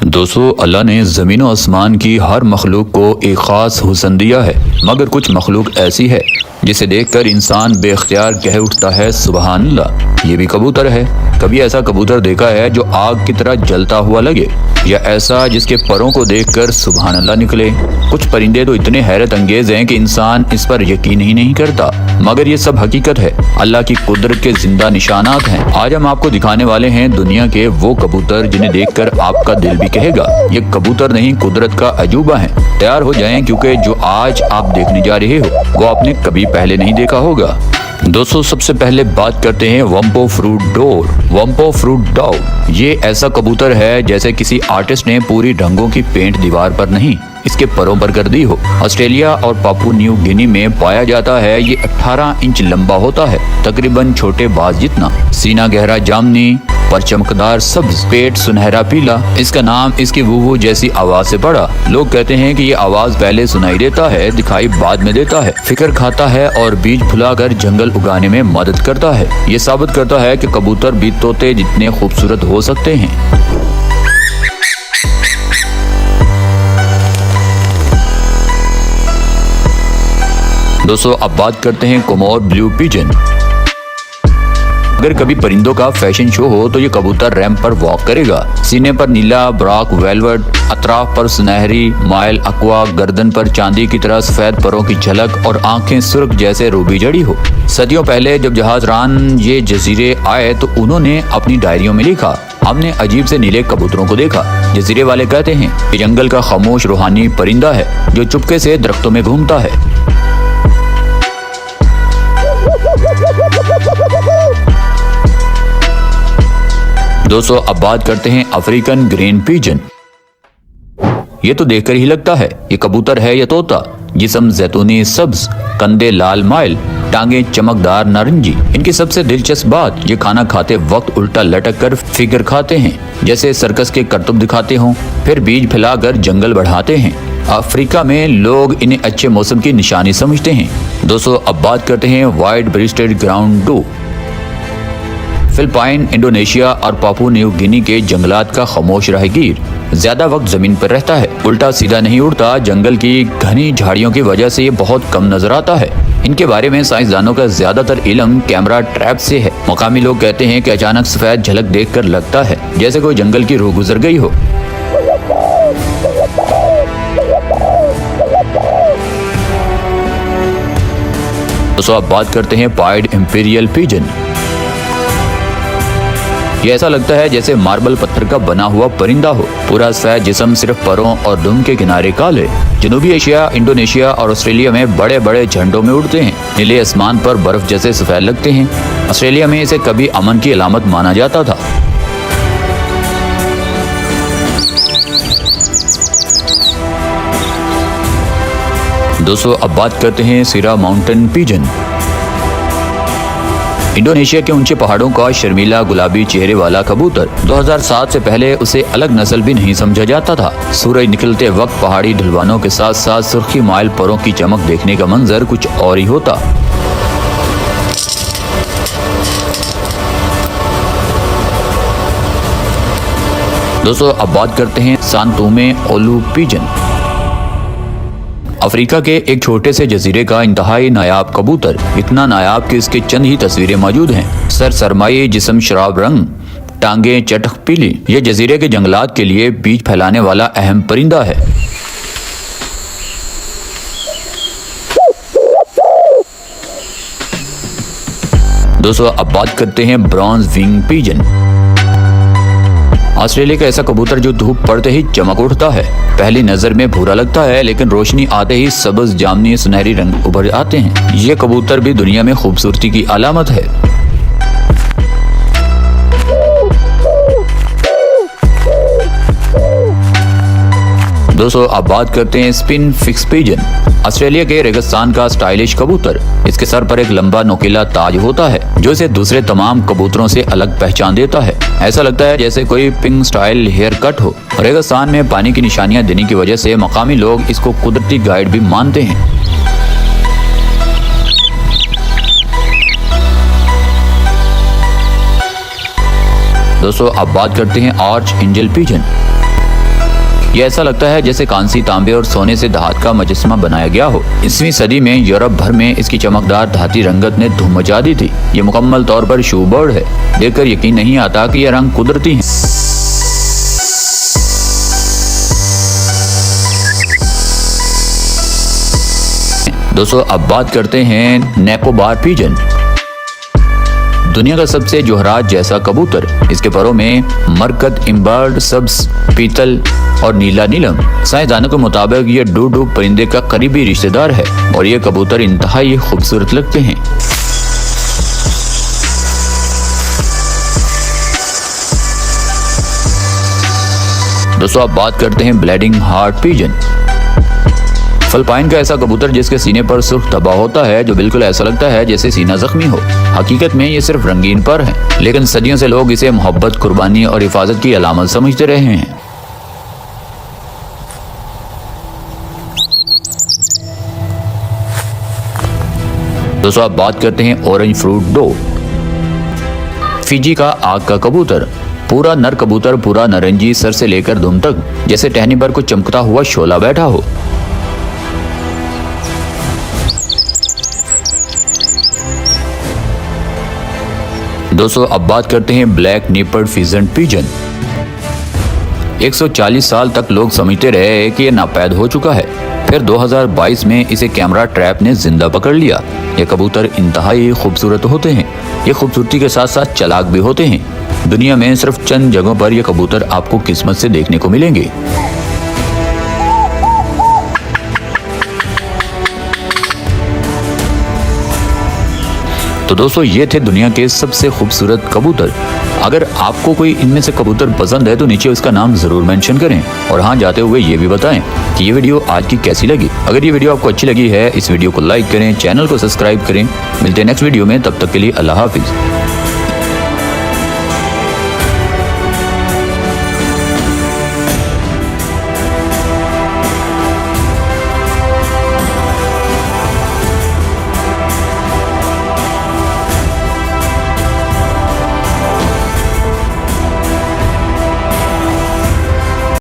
दोस्तों, अल्लाह ने ज़मीन और आसमान की हर मखलूक को एक ख़ास हुस्न दिया है, मगर कुछ मखलूक ऐसी है जिसे देखकर इंसान बेख्तियार कह उठता है सुबहान अल्लाह। ये भी कबूतर है। कभी ऐसा कबूतर देखा है जो आग की तरह जलता हुआ लगे, या ऐसा जिसके परों को देखकर सुबहान अल्लाह निकले। कुछ परिंदे तो इतने हैरत अंगेज हैं कि इंसान इस पर यकीन ही नहीं करता, मगर ये सब हकीकत है, अल्लाह की कुदरत के जिंदा निशानात हैं। आज हम आपको दिखाने वाले हैं दुनिया के वो कबूतर जिन्हें देखकर आपका दिल भी कहेगा ये कबूतर नहीं, कुदरत का अजूबा है। तैयार हो जाएं, क्योंकि जो आज आप देखने जा रहे हो वो आपने कभी पहले नहीं देखा होगा। दोस्तों, सबसे पहले बात करते हैं वम्पो फ्रूट डोर। वम्पो फ्रूट डॉग ये ऐसा कबूतर है जैसे किसी आर्टिस्ट ने पूरी रंगों की पेंट दीवार पर नहीं, इसके परों पर कर दी हो। ऑस्ट्रेलिया और पापू न्यू गिनी में पाया जाता है। ये 18 इंच लंबा होता है, तकरीबन छोटे बाज जितना। सीना गहरा जामनी, पर चमकदार सब्ज, पेट सुनहरा पीला। इसका नाम इसकी वूवू जैसी आवाज से पड़ा। लोग कहते हैं कि ये आवाज पहले सुनाई देता है, दिखाई बाद में देता है। फिक्र खाता है और बीज फुलाकर जंगल उगाने में मदद करता है। ये साबित करता है कि कबूतर भी तोते जितने खूबसूरत हो सकते हैं। दोस्तों, अब बात करते हैं कोमोर ब्लू पिजन। अगर कभी परिंदों का फैशन शो हो तो ये कबूतर रैंप पर वॉक करेगा। सीने पर नीला ब्राक वेलवेट, अतराफ पर सुनहरी माइल अक्वा, गर्दन पर चांदी की तरह सफेद परों की झलक और आंखें सुर्ख जैसे रूबी जड़ी हो। सदियों पहले जब जहाजरान ये जजीरे आए तो उन्होंने अपनी डायरियों में लिखा, हमने अजीब से नीले कबूतरों को देखा। जजीरे वाले कहते हैं कि जंगल का खामोश रूहानी परिंदा है जो चुपके से दरख्तों में घूमता है। दोस्तों, अब बात करते हैं अफ्रीकन ग्रीन पिजन। ये तो देखकर ही लगता है ये कबूतर है या तोता। जिस्म जैतूनी सब्ज, कंधे लाल माइल, टांगे चमकदार नारंगी। इनकी सबसे दिलचस्प बात, ये खाना खाते वक्त उल्टा लटक कर फिगर खाते हैं, जैसे सर्कस के करतब दिखाते हों, फिर बीज फैलाकर जंगल बढ़ाते हैं। अफ्रीका में लोग इन्हें अच्छे मौसम की निशानी समझते हैं। दोस्तों, अब बात करते हैं white rested ground do. Philippine, Indonesia और पापू न्यू गिनी के जंगलात का खामोश राहगीर। ज्यादा वक्त जमीन पर रहता है, उल्टा सीधा नहीं उड़ता। जंगल की घनी झाड़ियों की वजह से ये बहुत कम नजर आता है। इनके बारे में साइंसदानों का ज्यादातर इल्म कैमरा ट्रैप से है। मकामी लोग कहते हैं कि अचानक सफेद झलक देखकर लगता है जैसे कोई जंगल की रूह गुजर गई हो। तो अब बात करते हैं पाइड इंपीरियल पिजन। ये ऐसा लगता है जैसे मार्बल पत्थर का बना हुआ परिंदा हो। पूरा सफेद जिस्म, सिर्फ परों और दुम के किनारे काले। जनूबी एशिया, इंडोनेशिया और ऑस्ट्रेलिया में बड़े बड़े झंडों में उड़ते हैं। नीले आसमान पर बर्फ जैसे सफेद लगते हैं। ऑस्ट्रेलिया में इसे कभी अमन की अलामत माना जाता था। दोस्तों, अब बात करते हैं सिरा माउंटेन पिजन। इंडोनेशिया के ऊंचे पहाड़ों का शर्मीला गुलाबी चेहरे वाला कबूतर। 2007 से पहले उसे अलग नस्ल भी नहीं समझा जाता था। सूरज निकलते वक्त पहाड़ी ढलवानों के साथ साथ सुर्खी माइल परों की चमक देखने का मंजर कुछ और ही होता। दोस्तों, अब बात करते हैं सांतोमे ओलू पिजन। अफ्रीका के एक छोटे से जजीरे का इंतहाई नायाब कबूतर। इतना नायाब कि इसके चंद ही तस्वीरें मौजूद हैं। सर सरमाई, जिस्म शराब रंग, टांगे चटक पीली। यह जजीरे के जंगलात के लिए बीज फैलाने वाला अहम परिंदा है। दोस्तों, अब बात करते हैं ब्रॉन्ज विंग पिजन। ऑस्ट्रेलिया का ऐसा कबूतर जो धूप पड़ते ही चमक उठता है। पहली नजर में भूरा लगता है, लेकिन रोशनी आते ही सब्ज, जामनी, सुनहरी रंग उभर आते हैं। ये कबूतर भी दुनिया में खूबसूरती की अलामत है। दोस्तों, अब बात करते हैं स्पिन फिक्स पिजन। ऑस्ट्रेलिया के रेगिस्तान का स्टाइलिश कबूतर। इसके सर पर एक लंबा नोकीला ताज होता है जो इसे दूसरे तमाम कबूतरों से अलग पहचान देता है। ऐसा लगता है जैसे कोई पिंक स्टाइल हेयर कट हो। रेगिस्तान में पानी की निशानियां देने की वजह से मकामी लोग इसको कुदरती गाइड भी मानते हैं। दोस्तों अब बात करते हैं आर्च एंजल पिजन। ये ऐसा लगता है जैसे कांसी, तांबे और सोने से धात का मुजस्समा बनाया गया हो। 20वीं सदी में यूरोप भर में इसकी चमकदार धाती रंगत ने धूम मचा दी थी। ये मुकम्मल तौर पर शू बर्ड है। देखकर यकीन नहीं आता कि यह रंग कुदरती है। दोस्तों अब बात करते हैं निकोबार पिजन। दुनिया का सबसे जोहरात जैसा कबूतर। इसके परों में मरकत, इम्बर्ड, सब्ज, पीतल और नीला नीलम। साइंसदानों के मुताबिक ये डूडू परिंदे का करीबी रिश्तेदार है और ये कबूतर इंतहाई खूबसूरत लगते हैं। दोस्तों अब बात करते हैं ब्लीडिंग हार्ट पिजन। फिलिपाइन का ऐसा कबूतर जिसके सीने पर सुर्ख धब्बा होता है, जो बिल्कुल ऐसा लगता है जैसे सीना जख्मी हो। हकीकत में ये सिर्फ रंगीन पर है, लेकिन सदियों से लोग इसे मोहब्बत, कुर्बानी और हिफाजत की अलामत समझते रहे हैं। दोस्तों अब बात करते हैं ऑरेंज फ्रूट डो। फिजी का आग का कबूतर। पूरा नर कबूतर पूरा नारंगी, सर से लेकर दुम तक, जैसे टहनी पर कुछ चमकता हुआ शोला बैठा हो। दोस्तों अब बात करते हैं ब्लैक निपर्ड फिजेंट पिजन। 140 साल तक लोग समझते रहे कि यह नापैद हो चुका है। फिर 2022 में इसे कैमरा ट्रैप ने जिंदा पकड़ लिया। ये कबूतर इंतहाई खूबसूरत होते हैं। ये खूबसूरती के साथ साथ चालाक भी होते हैं। दुनिया में सिर्फ चंद जगहों पर ये कबूतर आपको किस्मत से देखने को मिलेंगे। तो दोस्तों ये थे दुनिया के सबसे खूबसूरत कबूतर। अगर आपको कोई इनमें से कबूतर पसंद है तो नीचे उसका नाम जरूर मेंशन करें। और हाँ, जाते हुए ये भी बताएं कि ये वीडियो आज की कैसी लगी। अगर ये वीडियो आपको अच्छी लगी है, इस वीडियो को लाइक करें, चैनल को सब्सक्राइब करें। मिलते हैं नेक्स्ट वीडियो में, तब तक के लिए अल्लाह हाफिज।